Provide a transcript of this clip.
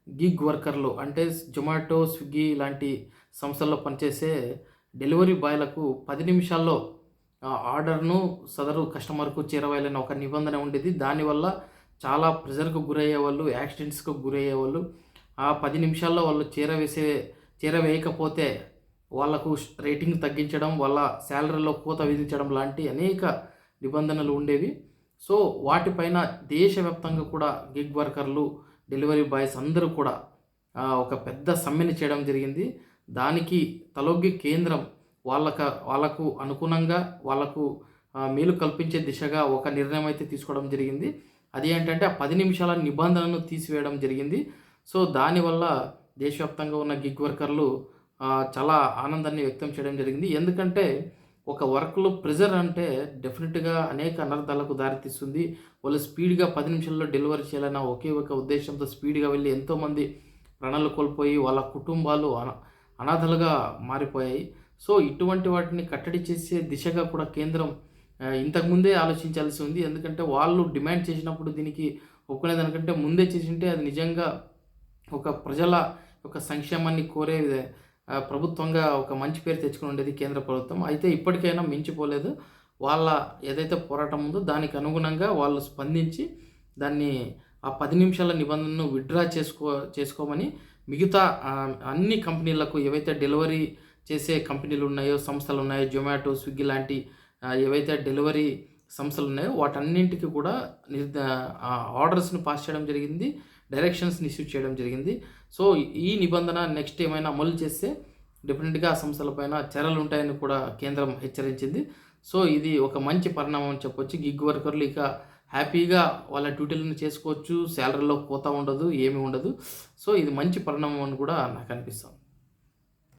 Gig వర్కర్లు అంటే Zomato, Swiggy లాంటి సంస్థల్లో పనిచేసే డెలివరీ బాయ్‌లకు 10 నిమిషాల్లో ఆర్డర్‌ను సదరు కస్టమర్‌కు చేరవేయాలని ఒక నిబంధన ఉండేది. దానివల్ల చాలా ప్రెషర్‌కు గురయ్యేవాళ్ళు, యాక్సిడెంట్స్‌కు గురయ్యేవాళ్ళు. ఆ 10 నిమిషాల్లో వాళ్ళు చేరవేయకపోతే వాళ్ళకు రేటింగ్ తగ్గించడం, వాళ్ళ సాలరీలో కోత విధించడం లాంటి అనేక నిబంధనలు ఉండేవి. సో, వాటిపైన దేశవ్యాప్తంగా కూడా గిగ్ వర్కర్లు, డెలివరీ బాయ్స్ అందరూ కూడా ఒక పెద్ద సమ్మెను చేయడం జరిగింది. దానికి తలొగ్గి కేంద్రం వాళ్ళకు అనుగుణంగా వాళ్ళకు మేలు కల్పించే దిశగా ఒక నిర్ణయం అయితే తీసుకోవడం జరిగింది. అది ఏంటంటే ఆ 10 నిమిషాల నిబంధనను తీసివేయడం జరిగింది. సో, దానివల్ల దేశవ్యాప్తంగా ఉన్న గిగ్ వర్కర్లు చాలా ఆనందాన్ని వ్యక్తం చేయడం జరిగింది. ఎందుకంటే ఒక వర్క్‌లో ప్రెషర్ అంటే డెఫినిట్‌గా అనేక అనర్థాలకు దారితీస్తుంది. వాళ్ళు స్పీడ్‌గా 10 నిమిషాల్లో డెలివరీ చేయాలన్న ఒకే ఒక ఉద్దేశ్యంతో స్పీడ్‌గా వెళ్లి ఎంతోమంది ప్రాణాలు కోల్పోయి వాళ్ళ కుటుంబాలు అనాథలుగా మారిపోయాయి. సో, ఇటువంటి వాటిని కట్టడి చేసే దిశగా కూడా కేంద్రం ఇంతకుముందే ఆలోచించాల్సి ఉంది. ఎందుకంటే వాళ్ళు డిమాండ్ చేసినప్పుడు దీనికి ఒప్పుకునేదానికంటే ముందే చేసుంటే అది నిజంగా ఒక ప్రజల యొక్క సంక్షేమాన్ని కోరే ప్రభుత్వంగా ఒక మంచి పేరు తెచ్చుకొని ఉండేది కేంద్ర ప్రభుత్వం. అయితే ఇప్పటికైనా మించిపోలేదు. వాళ్ళ ఏదైతే పోరాటం ఉందో దానికి అనుగుణంగా వాళ్ళు స్పందించి దాన్ని ఆ 10 నిమిషాల నిబంధనను విత్‌డ్రా చేసుకోమని మిగతా అన్ని కంపెనీలకు ఏవైతే డెలివరీ చేసే కంపెనీలున్నాయో, సంస్థలున్నాయో జొమాటో, స్విగ్గీ లాంటి ఏవైతే డెలివరీ సంస్థలున్నాయో వాటన్నింటికి కూడా ఆర్డర్స్‌ని పాస్ చేయడం జరిగింది. డైరెక్షన్స్‌ని ఇష్యూ చేయడం జరిగింది. సో, ఈ నిబంధన నెక్స్ట్ ఏమైనా అమలు చేస్తే డెఫినిట్‌గా ఆ సంస్థలపైన చర్యలుంటాయని కూడా కేంద్రం హెచ్చరించింది. సో, ఇది ఒక మంచి పరిణామం అని చెప్పొచ్చు. గిగ్ వర్కర్లు ఇక హ్యాపీగా వాళ్ళ డ్యూటీలను చేసుకోవచ్చు. సాలరీలో కోత ఉండదు. ఏమీ ఉండదు. సో, ఇది మంచి పరిణామం అని కూడా నాకు అనిపిస్తుంది.